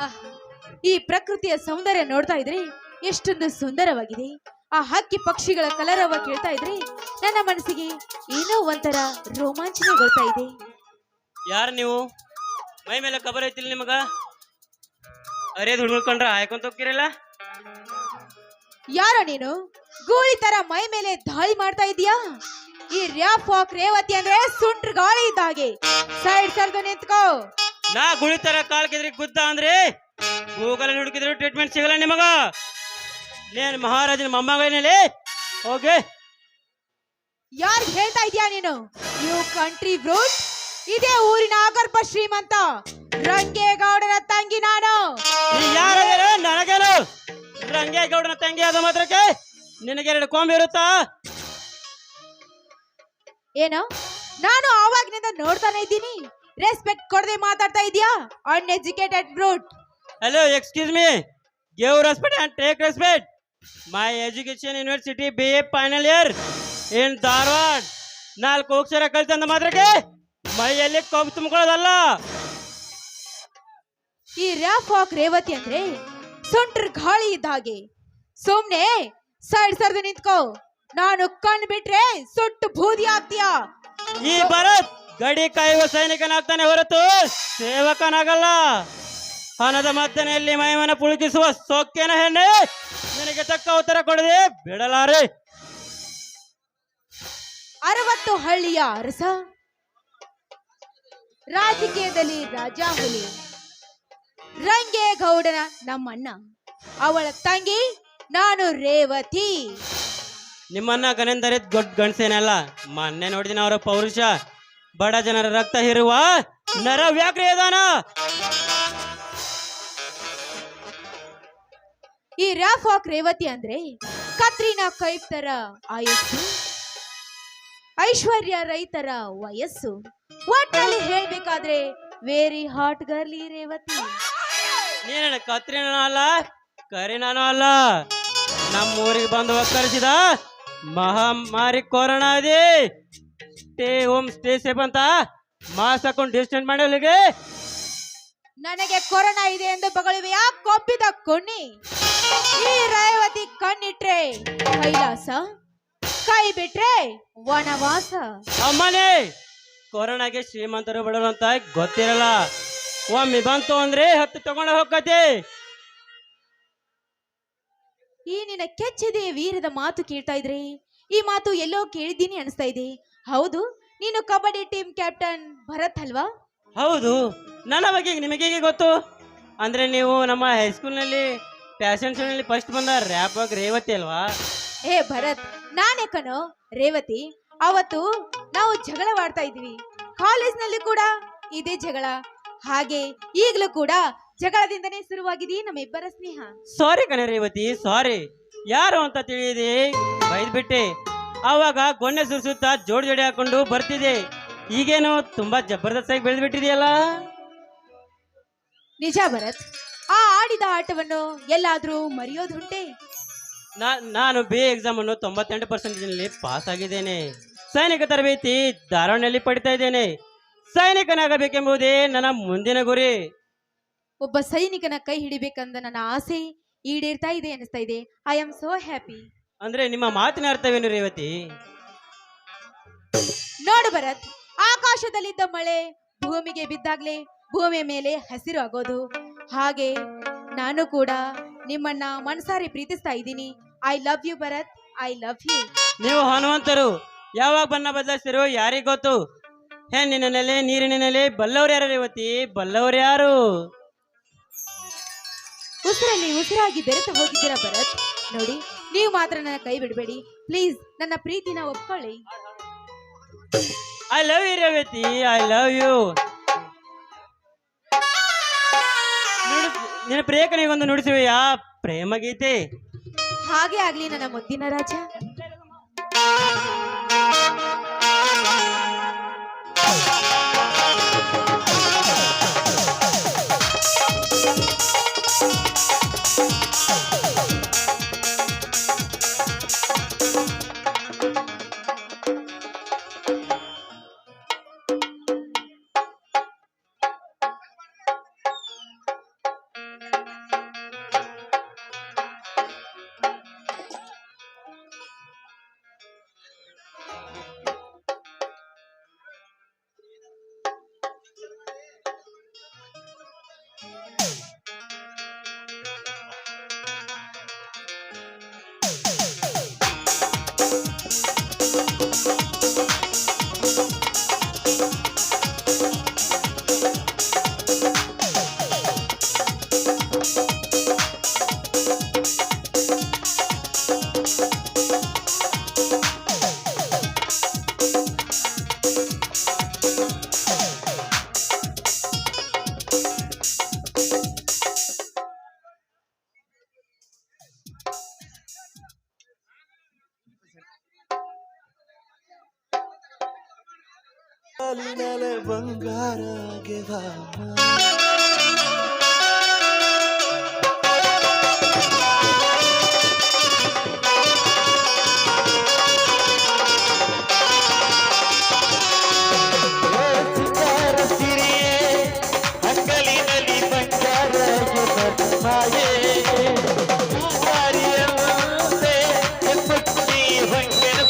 ಆಹ್, ಈ ಪ್ರಕೃತಿಯ ಸೌಂದರ್ಯ ನೋಡ್ತಾ ಇದ್ರೆ ಎಷ್ಟೊಂದು ಸುಂದರವಾಗಿದೆ. ಆ ಹಕ್ಕಿ ಪಕ್ಷಿಗಳ ಕಲರವ ಕೇಳ್ತಾ ಇದ್ರೆ ನನ್ನ ಮನಸ್ಸಿಗೆ ಏನೋ ಒಂಥರ ರೋಮಾಂಚನಗೊಳ್ತಾ ಇದೆ. ಯಾರು ನೀವು? ಮೈ ಮೇಲೆ ಕಬರ್ ಐತಿಲ್ಲ ನಿಮಗ? ಅರೇದ್ ಹುಡ್ಕೊಂಡ್ರ ಹಾಯ್ಕೊಂತ ಹೋಗ್ತಿರಲ್ಲ. ಯಾರೋ ನೀನು ಗೂಳಿ ತರ ಮೈ ಮೇಲೆ ದಾಳಿ ಮಾಡ್ತಾ ಇದೀಯಾ? ಈ ರ್ಯಾಪ್ ವಾಕ್ ರೇವತಿ ಅಂದ್ರೆ ಸುಂಟ್ರ ಗಾಳಿ ಇದ್ದ ಹಾಗೆ. ಸೈಡ್ ಸರ್ದು ನಿಂತ್ಕೋ. ನಾ ಗುಳಿ ತರ ಕಾಲ್ ಕೆದ್ರಿ ಗುದ್ದ ಅಂದ್ರೆ ಗೂಗಲ್ ಹುಡುಕಿದ್ರು ಟ್ರೀಟ್ಮೆಂಟ್ ಸಿಗಲ್ಲ ನಿಮಗ. ನೇನ್ ಮಹಾರಾಜನ ಮೊಮ್ಮಗನಲ್ಲಿ ಹೋಗಿ. ಯಾರ್ ಹೇಳ್ತಾ ಇದೀಯಾ ನೀನು? You country ಬ್ರೂಟ್. ಇದೇ ಊರಿನ ಆಗರ್ಭ ಶ್ರೀಮಂತ ರಂಗೇಗೌಡರ ತಂಗಿ ನಾನು. ಯಾರ ನನಗೇನು? ರಂಗೇಗೌಡನ ತಂಗಿ ಆದ ಮಾತ್ರಕ್ಕೆ ನಿನಗೆ ಎರಡು ಕೊಂಬೆ ಇರುತ್ತಾ? ಏನೋ ನಾನು ಆವಾಗಿನಿಂದ ನೋಡ್ತಾನೆ ಇದ್ದೀನಿ. ರೆಸ್ಪೆಕ್ಟ್ ಕೊಡದೆ ಮಾತಾಡ್ತಾ ಇದೀಯಾ uneducated ಬ್ರೂಟ್. Hello, excuse me. Give respect and take respect. My education university BA final year in Dharwad. 4 ಅಕ್ಷರ ಕಲಿತಂದ ಮಾತ್ರಕ್ಕೆ ಮೈಯಲ್ಲಿ ಕೊಬ್ಬು ತುಂಬಿಕೊಳ್ಳೋದಲ್ಲ. ಈ ರ್ಯಾಪ್ ವಾಕ್ ರೇವತಿ ಅಂದ್ರೆ ಸುಂಟ್ರ ಗಾಳಿ ಇದ್ದ ಹಾಗೆ. ಸುಮ್ನೆ ಸೈಡ್ ಸರ್ದು ನಿಂತ್ಕೋ. ನಾನು ಕಣ್ ಬಿಟ್ರೆ ಸುಟ್ಟು ಬೂದಿ ಆಗ್ತೀಯಾ. ಈ ಭರತ್ ಗಡಿ ಕಾಯುವ ಸೈನಿಕನಾಗ್ತಾನೆ ಹೊರತು ಸೇವಕನಾಗಲ್ಲ. ಹಣದ ಮದ್ದನೆಯಲ್ಲಿ ಮೈಮನ ಪುಳುಕಿಸುವ ಸೊಕ್ಕಿನ ಹೆಣ್ಣೆ ನಿನಗೆ ತಕ್ಕ ಉತ್ತರ ಕೊಡದೆ ಬಿಡಲಾರೆ. 60 ಹಳ್ಳಿಯ ಅರಸ, ರಾಜಕೀಯದಲ್ಲಿ ರಾಜಾ ಹುಲಿ, ರಂಗೇಗೌಡನ ನಮ್ಮಣ್ಣ, ಅವಳ ತಂಗಿ ನಾನು ರೇವತಿ. ನಿಮ್ಮನ್ನ ಗನೆಂದರೆ ದೊಡ್ಡ ಗಂಡಸೇನಲ್ಲ. ಮೊನ್ನೆ ನೋಡಿದಿನ ಅವರ ಪೌರುಷ. ಬಡ ಜನರ ರಕ್ತ ಹೀರುವ ನರ ವ್ಯಾಕ್ರಿಯದಾನ. ಈ ರ್ಯಾಪ್ ವಾಕ್ ರೇವತಿ ಅಂದ್ರೆ ಕತ್ರಿನಾ ಕೈಫ್ ತರ ಆಯಸ್ಸು, ಐಶ್ವರ್ಯ ರೈತರ ವಯಸ್ಸು. ಒಟ್ಟಲ್ಲಿ ಹೇಳ್ಬೇಕಾದ್ರೆ ವೆರಿ ಹಾಟ್ ಗರ್ಲಿ ರೇವತಿ. ನೀನ ಕತ್ರಿನೂ ಅಲ್ಲ, ಕರಿನಾನು ಅಲ್ಲ. ನಮ್ಮೂರಿಗೆ ಬಂದು ಒಕ್ಕರಿಸಿದ ಮಹಾಮಾರಿ ಕೊರೋನಾ ಇದೆ. ಸ್ಟೇ ಹೋಮ್ ಸ್ಟೇ ಸೇಫ್ ಅಂತ ಮಾಸ್ಕ್ ಹಾಕೊಂಡು ಡಿಸ್ಟೆನ್ಸ್ ಮಾಡೋಲಿಗೆ. ನನಗೆ ಕೊರೋನಾ ಇದೆ ಎಂದು ಬಗಳುವೆಯಾ ಕೊಬ್ಬಿದ ಕೊಣ್ಣಿ? ಈ ರೇವತಿ ಕಣ್ಣಿಟ್ರೆ ಕೈಲಾಸ, ಕೈ ಬಿಟ್ರೆ ವನವಾಸ. ಅಮ್ಮನೇ, ಕೊರೋನಾಗೆ ಶ್ರೀಮಂತರು ಬಡವರು ಅಂತ ಗೊತ್ತಿರಲ್ಲ. ಒಮ್ಮೆ ಬಂತು ಅಂದ್ರೆ 10 ತಗೊಂಡು ಹೋಗತ್ತೆ. ಈ ನಿನ್ನ ಕೆಚ್ಚದೆ ವೀರದ ಮಾತು ಕೇಳ್ತಾ ಇದ್ರೆ ಈ ಮಾತು ಎಲ್ಲೋ ಕೇಳಿದ್ದೀನಿ ಅನಿಸ್ತಾ ಇದೆ. ಹೌದು, ನೀನು ಕಬಡ್ಡಿ ಟೀಮ್ ಕ್ಯಾಪ್ಟನ್ ಭರತ್ ಅಲ್ವಾ? ಹೌದು. ನನ್ನ ಬಗ್ಗೆ ನಿಮಗೆ ಹೇಗೆ ಗೊತ್ತು? ಅಂದ್ರೆ ನೀವು ನಮ್ಮ ಹೈಸ್ಕೂಲ್ನಲ್ಲಿ ಫ್ಯಾಷನ್ ಶೋನಲ್ಲಿ ಫಸ್ಟ್ ಬಂದ ರ್ಯಾಪ್ ಆಗಿ ರೇವತಿ ಅಲ್ವಾ? ಏ ಭರತ್, ನಾನೇ ಕಣೋ ರೇವತಿ. ಅವತ್ತು ನಾವು ಜಗಳವಾಡ್ತಾ ಇದ್ವಿ. ಕಾಲೇಜ್ನಲ್ಲಿ ಕೂಡ ಇದೇ ಜಗಳ. ಹಾಗೆ ಈಗಲೂ ಕೂಡ ಜಗಳದಿಂದನೇ ಶುರುವಾಗಿದೆ ನಮ್ಮಿಬ್ಬರ ಸ್ನೇಹ. ಸಾರಿ ಕಣೆ ರೇವತಿ, ಸಾರಿ. ಯಾರು ಅಂತ ತಿಳಿಯದೆ ಬೈದ್ಬಿಟ್ಟೆ. ಆವಾಗ ಗೊಣ್ಣೆ ಸುರಿಸುತ್ತಾ ಜೋಡಿ ಜೋಡಿ ಹಾಕೊಂಡು ಬರ್ತಿದೆ. ಈಗೇನು ತುಂಬಾ ಜಬರ್ದಸ್ತಾಗಿ ಬೆಳೆದ್ಬಿಟ್ಟಿದೆಯಲ್ಲ. ನಿಜ ಭರತ್, ಆ ಆಡಿದ ಆಟವನ್ನು ಎಲ್ಲಾದ್ರೂ ಮರೆಯೋದುಂಟೆ? ನಾನು ಬಿ ಎಕ್ಸಾಮ್ ಅನ್ನು 98% ಪಾಸ್ ಆಗಿದ್ದೇನೆ. ಸೈನಿಕ ತರಬೇತಿ ಧಾರವಾಡನಲ್ಲಿ ಪಡಿತಾ ಇದ್ದೇನೆ. ಸೈನಿಕನಾಗಬೇಕೆಂಬುದೇ ನನ್ನ ಮುಂದಿನ ಗುರಿ. ಒಬ್ಬ ಸೈನಿಕನ ಕೈ ಹಿಡಿಬೇಕಂದ ನನ್ನ ಆಸೆ ಈಡೇರ್ತಾ ಇದೆ ಅನಿಸ್ತಾ ಇದೆ. I am so happy. ಅಂದ್ರೆ ನಿಮ್ಮ ಮಾತಿನ ಅರ್ಥವೇನು ರೇವತಿ? ನೋಡು ಭರತ್, ಆಕಾಶದಲ್ಲಿದ್ದ ಮಳೆ ಭೂಮಿಗೆ ಬಿದ್ದಾಗ್ಲೇ ಭೂಮಿಯ ಮೇಲೆ ಹಸಿರು ಆಗೋದು. ಹಾಗೆ ನಾನು ಕೂಡ ನಿಮ್ಮನ್ನ ಮನಸಾರಿ ಪ್ರೀತಿಸ್ತಾ ಇದ್ದೀನಿ. I love you Bharat, I love you. ನೀವು ಹನುಮಂತರು. ಯಾವಾಗ ಬಣ್ಣ ಬದಲಾಯಿಸಿರೋ ಯಾರಿಗ ಗೊತ್ತು? ಹೆಣ್ಣಿನ ನೆಲೆ ನೀರಿನ ನೆಲೆ ಬಲ್ಲವ್ರು ಯಾರು ರೇವತಿ? ಬಲ್ಲವ್ರು ಯಾರು? ಉಸಿರಲ್ಲಿ ಉಸಿರಾಗಿ ಬೆರೆತು ಹೋಗಿದ್ದೀರಾ ಭರತ್. ನೋಡಿ, ನೀವು ಮಾತ್ರ ನನ್ನ ಕೈ ಬಿಡಬೇಡಿ ಪ್ಲೀಸ್. ನನ್ನ ಪ್ರೀತಿನ ಒಪ್ಕೊಳ್ಳಿ. I love you Revathi, I love you. ನಿನ್ನ ಪ್ರಿಯಕನಿಗೊಂದು ನುಡಿಸುವೆಯಾ ಪ್ರೇಮ ಗೀತೆ? ಹಾಗೆ ಆಗ್ಲಿ ನನ್ನ ಮುದ್ದಿನ ರಾಜ. ಹಾಲಿನಲೆ ಬಂಗಾರ ಸಿರಿಯೇ ಅಂಗಲಿನಲ್ಲಿ ಬಂಗಾರ ಮಾಯೇ ಮುಂದೆ ಮುಚ್ಚಿ ಹೊಂಗೆನ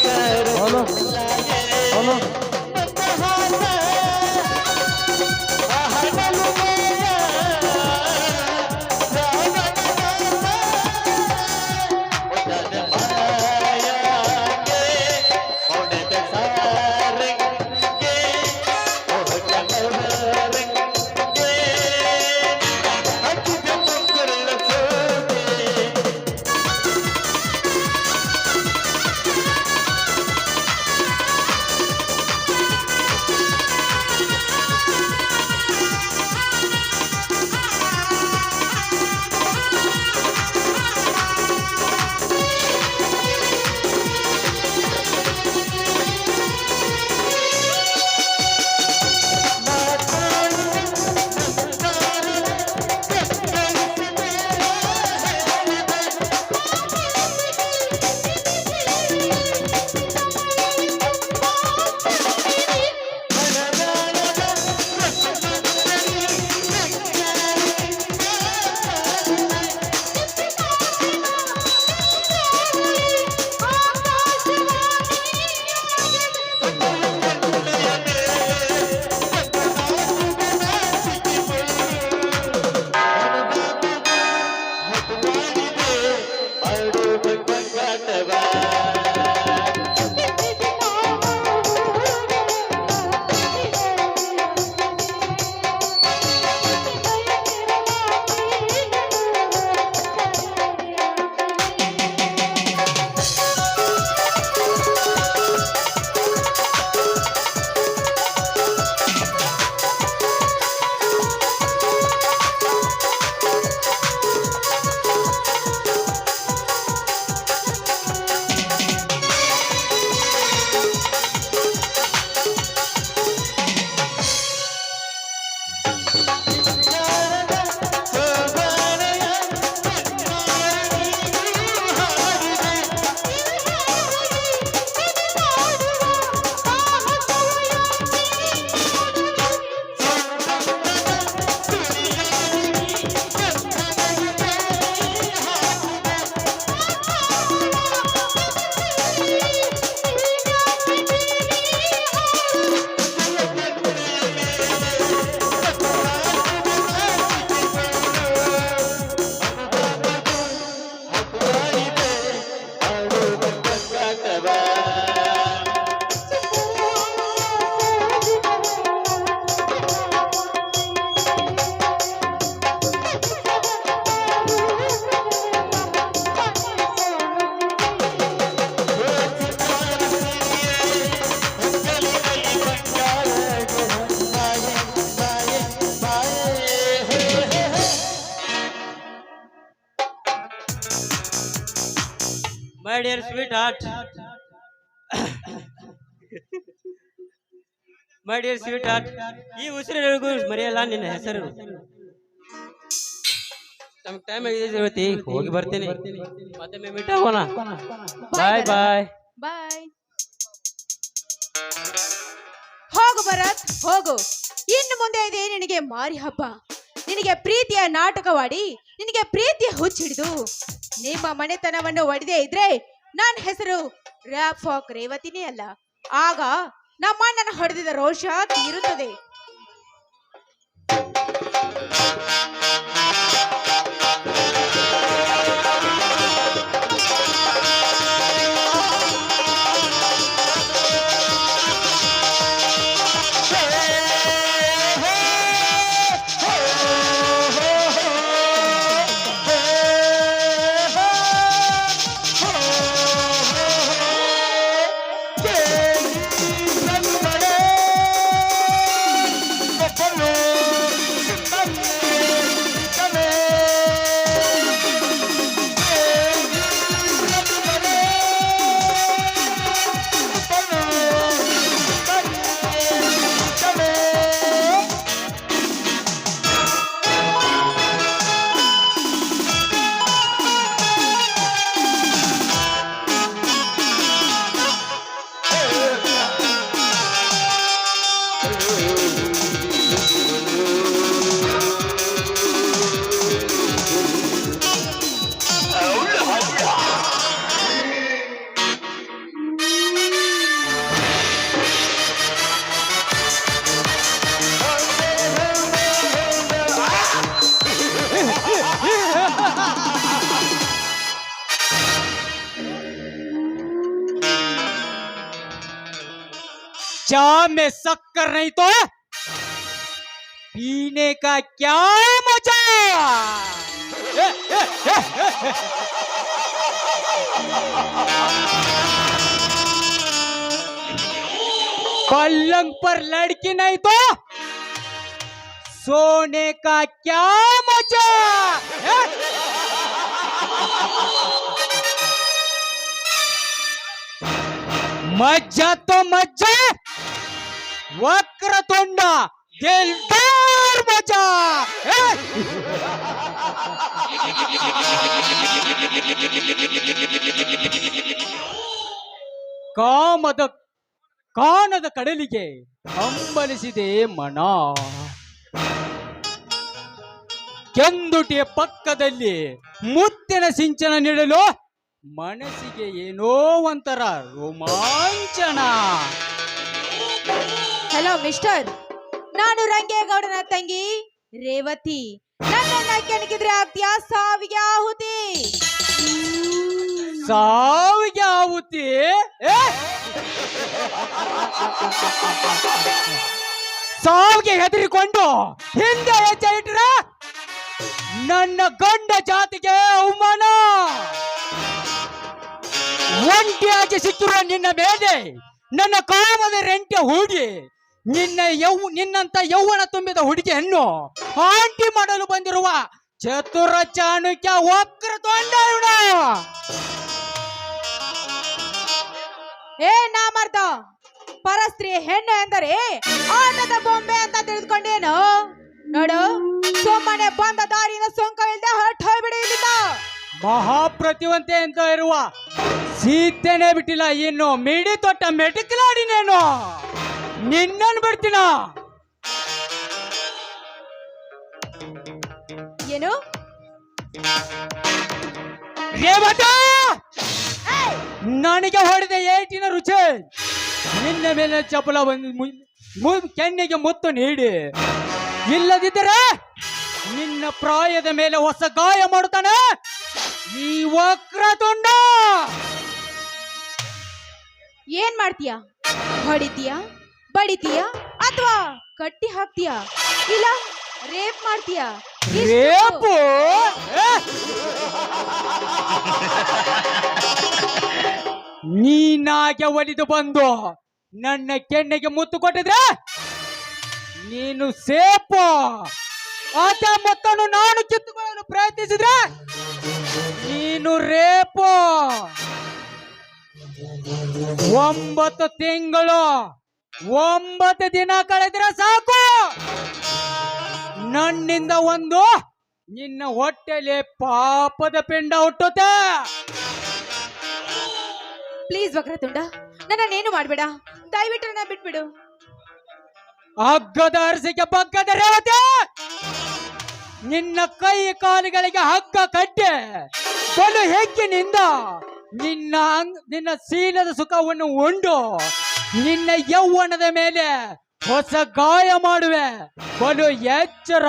My dear sweetheart, my dear sweetheart, ಈ ಉಸಿರಿಗೂ ಮರೆಯಲ್ಲ ನಿನ್ನ ಹೆಸರು. ನಮ್ಗೆ ಟೈಮ್ ಆಗಿದೆ ರೇವತಿ, ಹೋಗಿ ಬರ್ತೀನಿ. ಮತ್ತೆ ಮೀಟ್ ಆಗೋಣ. ಬಾಯ್ ಬಾಯ್ ಬಾಯ್. ಹೋಗು ಭರತ್, ಹೋಗು. ಇನ್ನು ಮುಂದೆ ಇದೆ ನಿನಗೆ ಮಾರಿ ಹಬ್ಬ. ನಿನಗೆ ಪ್ರೀತಿಯ ನಾಟಕವಾಡಿ, ನಿನಗೆ ಪ್ರೀತಿಯ ಹುಚ್ಚಿಡಿದು ನಿಮ್ಮ ಮನೆತನವನ್ನು ಒಡೆದೇ ಇದ್ರೆ ನನ್ನ ಹೆಸರು ರ್ಯಾಪ್ ಫಾಕ್ ರೇವತಿನೇ ಅಲ್ಲ. ಆಗ ನಮ್ಮಣ್ಣನ ಹೊಡೆದಿದ್ದ ರೋಷ ತೀರುತ್ತದೆ. चाय में शक्कर नहीं तो पीने का क्या मजा। पलंग पर लड़की नहीं तो सोने का क्या मजा। मजा तो मजा, वक्रतुंड दिलदार मजा। ಕಾಮದ ಕಾನದ ಕಡಲಿಗೆ ಹಂಬಲಿಸಿದೆ ಮನ. ಕೆಂದುಟಿಯ ಪಕ್ಕದಲ್ಲಿ ಮುತ್ತಿನ ಸಿಂಚನ ನೀಡಲು ಮನಸ್ಸಿಗೆ ಏನೋ ಒಂಥರ ರೋಮಾಂಚನ. ಹಲೋ ಮಿಸ್ಟರ್, ನಾನು ರಂಗೇಗೌಡನ ತಂಗಿ ರೇವತಿ. ನನ್ನನ್ನ ಕೆಣಕಿದ್ರೆ ಆಗ್ತೀಯಾ ಸಾವಿಗೆ ಆಹುತಿ? ಸಾವಿಗೆ ಆಹುತಿ? ಸಾವಿಗೆ ಹೆದರಿಕೊಂಡು ಹಿಂದೆ ಹೆಜ್ಜೆ ಇಟ್ರ ನನ್ನ ಗಂಡ ಜಾತಿಗೆ ಅವಮಾನ. ಒಂಟಿಯಾಗಿ ಸಿಕ್ಕಿರುವ ನಿನ್ನ ಮೇಲೆ ನನ್ನ ಕಾಮದ ರೆಂಟೆ ಹೂಡಿ ನಿನ್ನಂತ ಯೌವನ ತುಂಬಿದ ಹುಡುಗಿಯನ್ನು ಆಂಟಿ ಮಾಡಲು ಬಂದಿರುವ ಚತುರ ಚಾಣಕ್ಯ ವಕ್ರತುಂಡ ಇವನು. ಏ ನಾಮರ್ದ, ಪರಸ್ತ್ರೀ ಹೆಣ್ಣು ಎಂದರೆ ಆಟದ ಬೊಂಬೆ ಅಂತ ತಿಳಿದುಕೊಂಡೇನು? ನೋಡು, ಸುಮ್ಮನೆ ಬಂದ ದಾರಿಯಿಂದ ಸೋಂಕ ಇಲ್ಲದೆ ಹೊರಟೋಗ್ಬಿಡಿ ಇಲ್ಲಿಂದ. ಮಹಾಪ್ರತಿವಂತೆ ಅಂತ ಇರುವ ಸೀತೆನೇ ಬಿಟ್ಟಿಲ್ಲ, ಇನ್ನು ಮಿಡಿ ತೊಟ್ಟ ಮೆಟಕಲಾಡಿನೇನು ನಿನ್ನನ್ನು ಬಿಡ್ತೀನ. ಏನು? ರೇವತಿ, ನನಗೆ ಹೊಡೆದ ಏಟಿನ ರುಚಿ ನಿನ್ನ ಮೇಲೆ ಚಪಲ ಕೆನ್ನೆಗೆ ಮುತ್ತು ನೀಡಿ, ಇಲ್ಲದಿದ್ದರೆ ನಿನ್ನ ಪ್ರಾಯದ ಮೇಲೆ ಹೊಸ ಗಾಯ ಮಾಡುತ್ತಾನೆ ಈ ವಕ್ರತುಂಡ. ಏನ್ ಮಾಡ್ತೀಯಾ? ಹೊಡಿತೀಯಾ, ಬಡಿತೀಯಾ, ಅಥವಾ ಕಟ್ಟಿ ಹಾಕ್ತೀಯಾ, ಇಲ್ಲ ರೇಪ್ ಮಾಡ್ತೀಯಾ? ರೇಪು? ನೀನಾಗೆ ಒಲಿದು ಬಂದು ನನ್ನ ಕೆನ್ನೆಗೆ ಮುತ್ತು ಕೊಟ್ಟಿದ್ರೆ ನೀನು ಸೇಪು. ಆತ ಮೊತ್ತನ್ನು ನಾನು ಕಿತ್ತುಕೊಳ್ಳಲು ಪ್ರಯತ್ನಿಸಿದ್ರೆ ನೀನು ರೇಪು. 9 ತಿಂಗಳು 9 ದಿನ ಕಳೆದ್ರೆ ಸಾಕು ನನ್ನಿಂದ ಒಂದು ನಿನ್ನ ಹೊಟ್ಟೆಲಿ ಪಾಪದ ಪಿಂಡ ಹುಟ್ಟುತ್ತೆ. ಪ್ಲೀಸ್ ವಕ್ರತುಂಡ, ನನ್ನೇನು ಮಾಡ್ಬೇಡ, ದಯವಿಟ್ಟು ನನ್ನ ಬಿಟ್ಬಿಡು. ಹಗ್ಗದ ಅರಸಿಗೆ ಬಗ್ಗದ ರೇವತಿ, ನಿನ್ನ ಕೈ ಕಾಲುಗಳಿಗೆ ಹಗ್ಗ ಕಟ್ಟೆ ಬಲು ಹೆಗ್ಗಿನಿಂದ ನಿನ್ನ ಶೀಲದ ಸುಖವನ್ನು ಉಂಡು ನಿನ್ನ ಯೌವನದ ಮೇಲೆ ಹೊಸ ಗಾಯ ಮಾಡುವೆ. ಬಲು ಎಚ್ಚರ.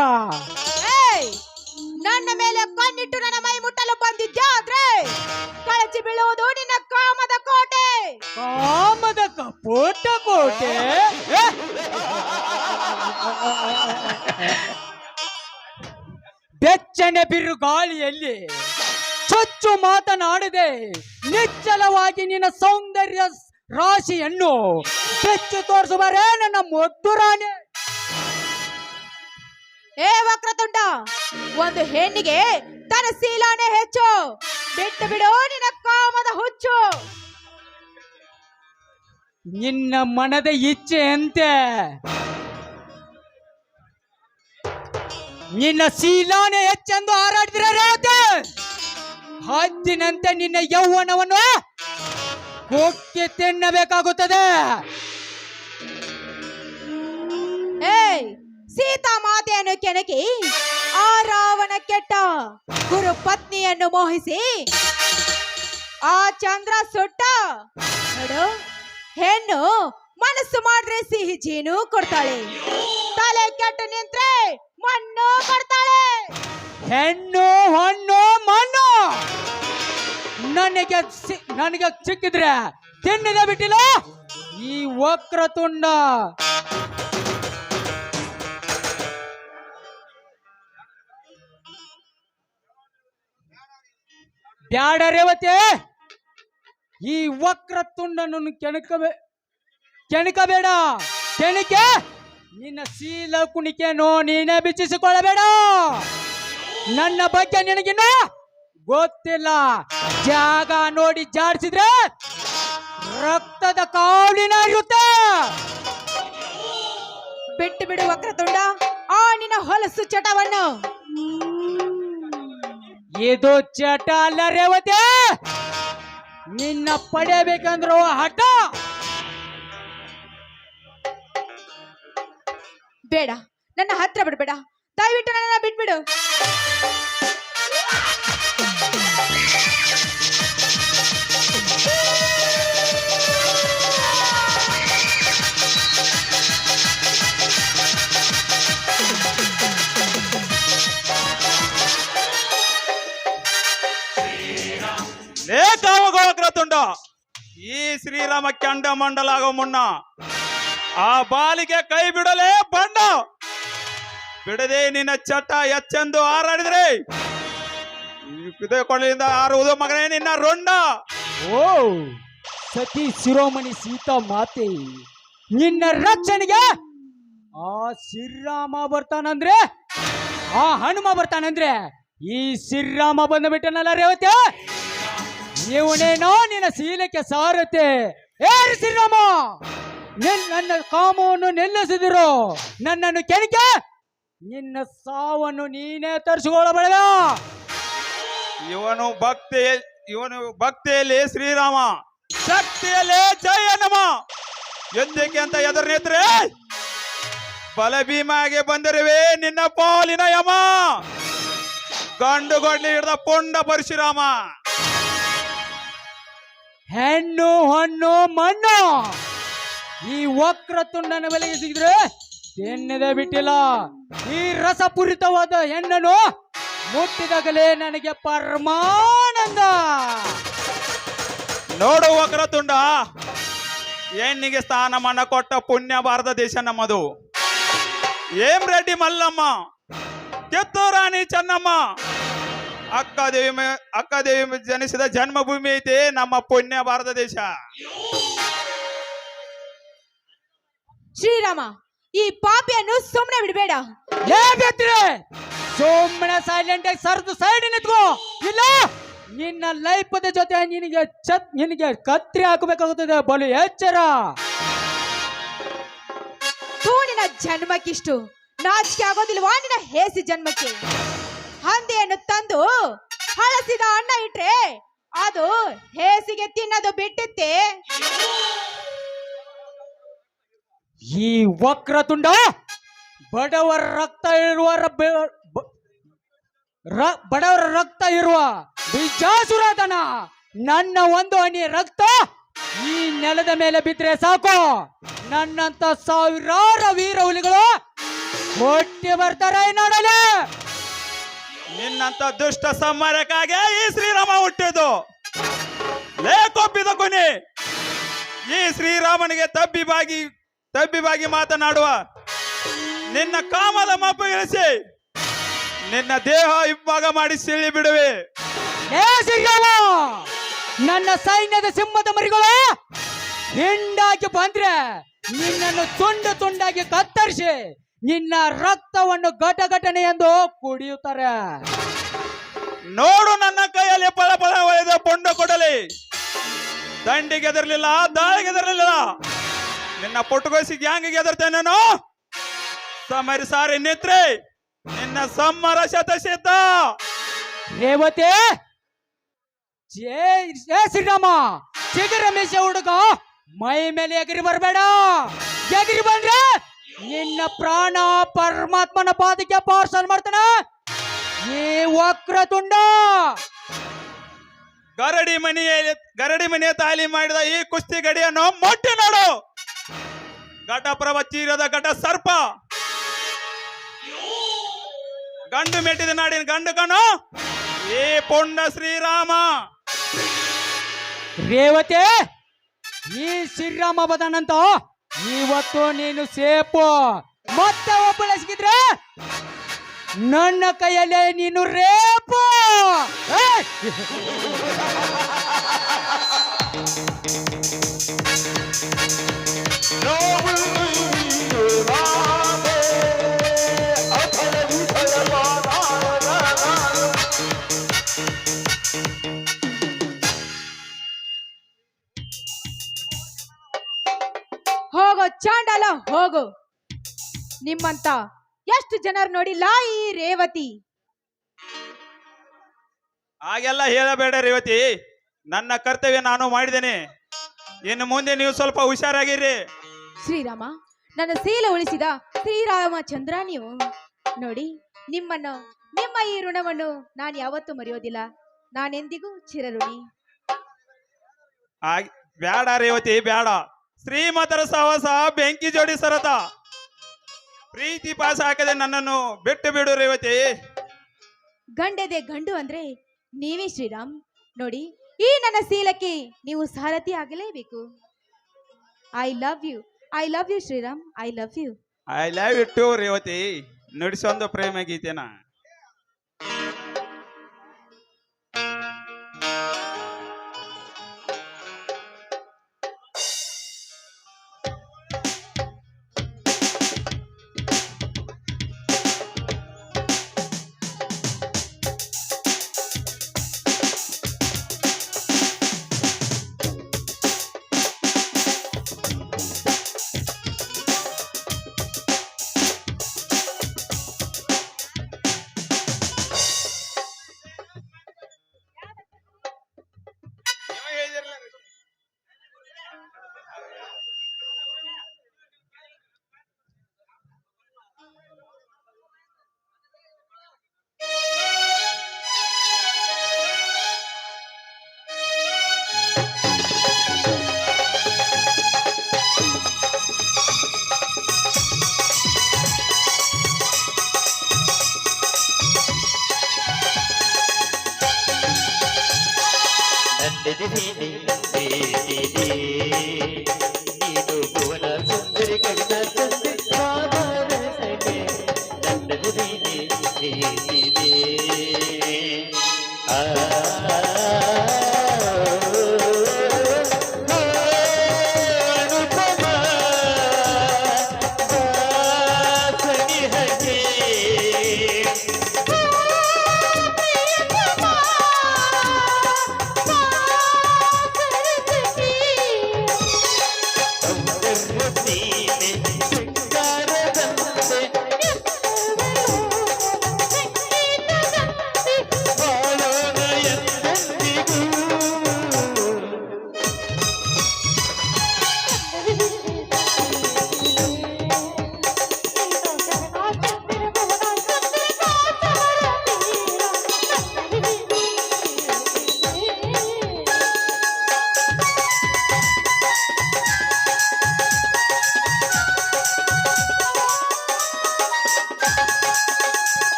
ನನ್ನ ಮೇಲೆ ಕಣ್ಣಿಟ್ಟು ನನ್ನ ಮೈ ಮುಟ್ಟಲು ಬಂದಿದ್ಯಾ ಆದ್ರೆ ಕಳಚಿ ಬೀಳುವುದು ನಿನ್ನ ಕಾಮದ ಕೋಟೆ. ಕಾಮದ ಕಪೋಟ ಕೋಟೆ? ಬೆಚ್ಚನೆ ಬಿರು ಗಾಳಿಯಲ್ಲಿ ಚೊಚ್ಚು ಮಾತನಾಡದೆ ನಿಚ್ಚಲವಾಗಿ ನಿನ್ನ ಸೌಂದರ್ಯ ರಾಶಿಯನ್ನು ಬೆಚ್ಚು ತೋರಿಸುವರೇ ನನ್ನ ಮುದ್ದು ರಾಣಿ. ಏ ವಕ್ರತುಂಡ, ಒಂದು ಹೆಣ್ಣಿಗೆ ತನ್ನ ಶೀಲಾನೇ ಹೆಚ್ಚು. ಬಿಟ್ಟು ಬಿಡು ನಿನ್ನ ಕಾಮದ ಹುಚ್ಚು. ನಿನ್ನ ಮನದ ಇಚ್ಛೆ ಅಂತೆ ನಿನ್ನ ಶೀಲಾನೇ ಹೆಚ್ಚೆಂದು ಹಾರಾಡಿದ್ರೆ ರೇವತಿ, ಹದ್ದಿನಂತೆ ನಿನ್ನ ಯೌವನವನ್ನು ಕೊಕ್ಕೆ ತಿನ್ನಬೇಕಾಗುತ್ತದೆ. ಸೀತಾ ಮಾತೆಯನ್ನು ಕೆಣಕಿ ಆ ರಾವಣ ಕೆಟ್ಟ ಗುರು ಪತ್ನಿಯನ್ನು ಮೋಹಿಸಿ ಆ ಚಂದ್ರ ಸುಟ್ಟ. ನೋಡು, ಹೆಣ್ಣು ಮನಸ್ಸು ಮಾಡ್ರೆ ಸಿಹಿ ಜೇನು ಕೊಡ್ತಾಳೆ, ತಲೆ ಕೆಟ್ಟು ನಿಂತ್ರೆ ಮಣ್ಣು ಕೊಡ್ತಾಳೆ. ಹೆಣ್ಣು ಹಣ್ಣು ಮಣ್ಣು ನನಗೆ ಸಿಕ್ಕಿದ್ರೆ ತಿನ್ನದ ಬಿಟ್ಟಿಲ್ಲ ಈ ವಕ್ರತುಂಡ ಬ್ಯಾಡ ರೇವತಿ, ಈ ವಕ್ರತುಂಡನನ್ನು ಕೆಣಕಬೇಡ. ಕೆಣಕೆ ನಿನ್ನ ಶೀಲ ಕುಣಿಕೆನೋ ನೀನೇ ಬಿಚ್ಚಿಸಿಕೊಳ್ಳಬೇಡ. ನನ್ನ ಬಗ್ಗೆ ನಿನಗಿನ್ನ ಗೊತ್ತಿಲ್ಲ. ಜಾಗ ನೋಡಿ ಜಾಡಿಸಿದ್ರೆ ರಕ್ತದ ಕಾವಲಿನ ಇರುತ್ತೆ. ಬಿಟ್ಟು ಬಿಡು ವಕ್ರತುಂಡ ಆ ನಿನ್ನ ಹೊಲಸು ಚಟವನ್ನು. ಇದು ಚಟ ಅಲ್ಲ ರೇವತಿ, ನಿನ್ನ ಪಡೆಯಬೇಕಂದ್ರು ಹಠ. ಬೇಡ, ನನ್ನ ಹತ್ರ ಬಿಡ್ಬೇಡ. ದಯವಿಟ್ಟು ನನ್ನ ಬಿಟ್ಬಿಡು. ಲೇಖಾವಗೋಗ್ರತುಂಡ, ಈ ಶ್ರೀರಾಮ ಕೆಂಡ ಮಂಡಲಾಗೋ ಮುನ್ನ ಆ ಬಾಲಿಗೆ ಕೈ ಬಿಡಲೇ ಬಂಡ. ಬಿಡದೆ ನಿನ್ನ ಚಟ ಎಚ್ಚೆಂದು ಹಾರಾಡಿದ್ರೆ ಕೊಳ್ಳಿಂದ ಹಾರುವುದು ಮಗನೇ ನಿನ್ನ ರೊಂಡ. ಓ ಸತಿ ಶಿರೋಮಣಿ ಸೀತಾ ಮಾತೆ, ನಿನ್ನ ರಕ್ಷಣೆಗೆ ಆ ಶ್ರೀರಾಮ ಬರ್ತಾನಂದ್ರೆ, ಆ ಹನುಮ ಬರ್ತಾನಂದ್ರೆ ಈ ಶ್ರೀರಾಮ ಬಂದು ಬಿಟ್ಟನಲ್ಲ ರೇವತಿ. ಇವನೇನೋ ನಿನ್ನ ಶೀಲಕ್ಕೆ ಸಾರತೆ. ಏ ಶ್ರೀರಾಮ, ನನ್ನ ಕಾಮವನ್ನು ನಿಲ್ಲಿಸಿದಿರು. ನನ್ನನ್ನು ಕೆಣಕೆ ನಿನ್ನ ಸಾವನ್ನು ನೀನೇ ತರಿಸಿಕೊಳ್ಳಬೇಡ. ಇವನು ಭಕ್ತಿಯಲ್ಲಿ ಶ್ರೀರಾಮ, ಶಕ್ತಿಯಲ್ಲಿ ಜಯ ನಮ. ಎಂದಕ್ಕೆ ಅಂತ ಎದುರ್ನೇತ್ರೆ ಬಲ ಭೀಮಾಗೆ ಬಂದಿರುವೆ ನಿನ್ನ ಪಾಲಿನ ಯಮ. ಗಂಡು ಗೊಡ್ಲಿ ಹಿಡ್ದ ಪೊಂಡ ಪರಶುರಾಮ. ಹೆಣ್ಣು ಹಣ್ಣು ಮಣ್ಣು ಈ ವಕ್ರತುಂಡನ ಬೆಲೆಗೆ ಸಿಗಿದ್ರೆ ತಿನ್ನದೆ ಬಿಟ್ಟಿಲ್ಲ. ಈ ರಸಪೂರಿತವಾದ ಹೆಣ್ಣನ್ನು ಮುಟ್ಟಿದಾಗಲೇ ನನಗೆ ಪರಮಾನಂದ. ನೋಡು ವಕ್ರತುಂಡ, ಹೆಣ್ಣಿಗೆ ಸ್ಥಾನಮಾನ ಕೊಟ್ಟ ಪುಣ್ಯ ಭಾರತ ದೇಶ ನಮ್ಮದು. ಏಂ ರೆಡ್ಡಿ ಮಲ್ಲಮ್ಮ, ಕಿತ್ತೂರು ರಾಣಿ ಚೆನ್ನಮ್ಮ, ಅಕ್ಕದೇವಿ ಜನಿಸಿದ ಜನ್ಮಭೂಮಿ ಐತೆ ನಮ್ಮ ಪುಣ್ಯ ಭಾರತ ದೇಶ. ಶ್ರೀರಾಮ, ಈ ಪಾಪಿಯನ್ನು ಸುಮ್ಮನೆ ಬಿಡಬೇಡ. ಸುಮ್ಮನೆ ಸೈಲೆಂಟ್ ಆಗಿ ಸರ್ದು ಸೈಡ್ ನಿಂತ್ಕೋ. ಇಲ್ಲ ನಿನ್ನ ಲೈಫದ ಜೊತೆ ನಿನಗೆ ಕತ್ರಿ ಹಾಕಬೇಕಾಗುತ್ತದೆ. ಬಲು ಎಚ್ಚರ. ನಿನ್ನ ಜನ್ಮಕ್ಕಿಷ್ಟು ನಾಚಿಕೆ ಆಗೋದಿಲ್ವಾ? ನಿನ್ನ ಹೇಸಿ ಜನ್ಮಕ್ಕೆ ಹಂದಿಯನ್ನು ತಂದು ಹಳಸಿದ ಅನ್ನ ಇಟ್ರೆ ಅದು ಹೇಸಿಗೆ ತಿನ್ನೋದು ಬಿಟ್ಟಿತ್ತೆ. ಈ ವಕ್ರತುಂಡ ಬಡವರ ರಕ್ತ ಇರುವ ಬಡವರ ರಕ್ತ ಇರುವ ಬಿಜಾಸುರತನ. ನನ್ನ ಒಂದು ಹನಿ ರಕ್ತ ಈ ನೆಲದ ಮೇಲೆ ಬಿದ್ದರೆ ಸಾಕು, ನನ್ನಂತ ಸಾವಿರಾರು ವೀರ ಹುಲಿಗಳು ಹೊಟ್ಟಿ ಬರ್ತಾರೆ ನೋಡಲಿ. ನಿನ್ನಂತ ದುಷ್ಟ ಸಂಹಾರಕ್ಕಾಗಿ ಈ ಶ್ರೀರಾಮ ಹುಟ್ಟಿದ್ದು. ಲೇಕೊಪ್ಪಿದ ಕೊನೆ ಈ ಶ್ರೀರಾಮನಿಗೆ ತಬ್ಬಿಬಾಗಿ ಮಾತನಾಡುವ ನಿನ್ನ ಕಾಮದ ಮಪ್ಪಗಿಳಿಸಿ ನಿನ್ನ ದೇಹ ಇಬ್ಬಾಗ ಮಾಡಿ ಸಿಳಿ ಬಿಡುವೆ. ಶ್ರೀರಾಮ, ನನ್ನ ಸೈನ್ಯದ ಸಿಂಹದ ಮರಿಗಳು ಹಿಂಡಾಗಿ ಬಂದ್ರೆ ನಿನ್ನನ್ನು ತುಂಡು ತುಂಡಾಗಿ ಕತ್ತರಿಸಿ ನಿನ್ನ ರಕ್ತವನ್ನು ಘಟಘಟನೆ ಎಂದು ಕುಡಿಯುತ್ತಾರೆ. ನೋಡು ನನ್ನ ಕೈಯಲ್ಲಿ ಪಳ ಒಳೆದ ಪೊಂಡ ಕೊಡಲಿ. ದಂಡಿಗೆ ಎದರ್ಲಿಲ್ಲ, ದಾಳಿಗೆ ಎದರ್ಲಿಲ್ಲ. ನಿನ್ನ ಪೊಟ್ಟುಗೋಸಿ ಗ್ಯಾಂಗಿಗೆ ಎದರ್ತೇನೆ ನಾನು. ಸಮರಿ ಸಾರಿ ನಿತ್ರೆ ನಿನ್ನ ಸಮ್ಮರ ಶತಸಿದ್ಧ. ರೇವತಿ, ಜಯ ಶ್ರೀರಾಮ, ಚಿಗುರ ಮೀಸೆ ಹುಡುಗ ಮೈ ಮೇಲೆ ಎಗರಿ ಬರಬೇಡ. ಎಗರಿ ಬಂದ್ರೆ ನಿನ್ನ ಪ್ರಾಣ ಪರಮಾತ್ಮನ ಪಾದಕ್ಕೆ ಪಾರ್ಸಲ್ ಮಾಡ್ತಾನ ಈ ವಕ್ರತುಂಡ. ಗರಡಿ ಮನೆಯ ತಾಲೀಮ್ ಮಾಡಿದ ಈ ಕುಸ್ತಿ ಗಡಿಯನ್ನು ಮೊಟ್ಟೆ ನೋಡು. ಘಟಪ್ರಭ ಚೀರದ ಘಟ ಸರ್ಪ, ಗಂಡು ಮೆಟ್ಟಿದ ನಾಡಿನ ಗಂಡು ಕಣು ಈ ಪೊಂಡ ಶ್ರೀರಾಮ. ರೇವತಿ, ಈ ಶ್ರೀರಾಮ ಬದನಂತ ಇವತ್ತು ನೀನು ಸೇಪು. ಮತ್ತೆ ಒಬ್ಬಳ ಸಿಕ್ಕಿದ್ರೆ ನನ್ನ ಕೈಯಲ್ಲೇ ನೀನು ರೇಪು. ಏಯ್! ಹೋಗೋ ಚಾಂಡಾಲ ಹೋಗು. ನಿಮ್ಮಂತ ಎಷ್ಟು ಜನರು ನೋಡಿಲ್ಲ ಈ ರೇವತಿ. ಹಾಗೆಲ್ಲ ಹೇಳಬೇಡ ರೇವತಿ, ನನ್ನ ಕರ್ತವ್ಯ ನಾನು ಮಾಡಿದ್ದೇನೆ. ಇನ್ನು ಮುಂದೆ ನೀವು ಸ್ವಲ್ಪ ಹುಷಾರಾಗಿರ್ರಿ. ಶ್ರೀರಾಮ, ನನ್ನ ಶೀಲ ಉಳಿಸಿದ ಶ್ರೀರಾಮಚಂದ್ರ ನೀವು. ನೋಡಿ, ನಿಮ್ಮ ಈ ಋಣವನ್ನು ನಾನು ಯಾವತ್ತೂ ಮರೆಯೋದಿಲ್ಲ. ನಾನೆಂದಿಗೂ ಚಿರಋಣಿ. ಬ್ಯಾಡ ರೇವತಿ ಬ್ಯಾಡ. ಶ್ರೀಮತರ ಸಹವಾಸ ಬೆಂಕಿ ಜೋಡಿ ಸರತ. ಪ್ರೀತಿ ಪಾಸ ಹಾಕದೆ ನನ್ನನ್ನು ಬಿಟ್ಟು ಬಿಡು ರೇವತಿ. ಗಂಡೆದೆ ಗಂಡು ಅಂದ್ರೆ ನೀವೇ ಶ್ರೀರಾಮ್. ನೋಡಿ, ಈ ನನ್ನ ಶೀಲಕ್ಕೆ ನೀವು ಸಾರಥಿ ಆಗಲೇಬೇಕು. I love you Sriram, I love you. I love you too Revathi. ನುಡಿಸೊಂದು ಪ್ರೇಮ ಗೀತೆನ.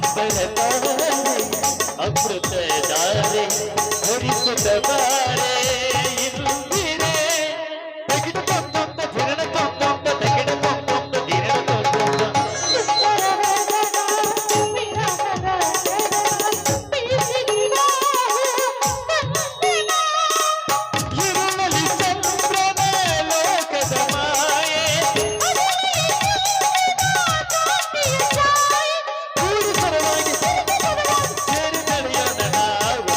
ಅಂಬರತಾರೆ ಅಮೃತ ಧಾರೆ ಹರಿಸುತ್ತ ಬಾರೆ ಇಂದಿರೆ ತಗಿಡ ತೊಂದೊಂದ ಧಿರಣ ತೊಂದೊಂದ ತಗಿಡ ತೊಂದೊಂದ ಧಿರಣ ತೊಂದೊಂದ ಇರುಳಲಿ ಚಂದ್ರನ ಲೋಕದ ಮಾಯೆ ಊರು ಸರವಾಗಿ ಸೇರಿ ನಡೆಯೋಣ ನಾವು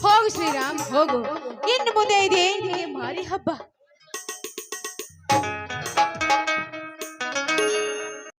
ಹೋಗು ಶ್ರೀರಾಮ್ ಹೋಗು. ಇನ್ನು ಮುಂದೆ ಇದೆ ಮಾರಿ ಹಬ್ಬ.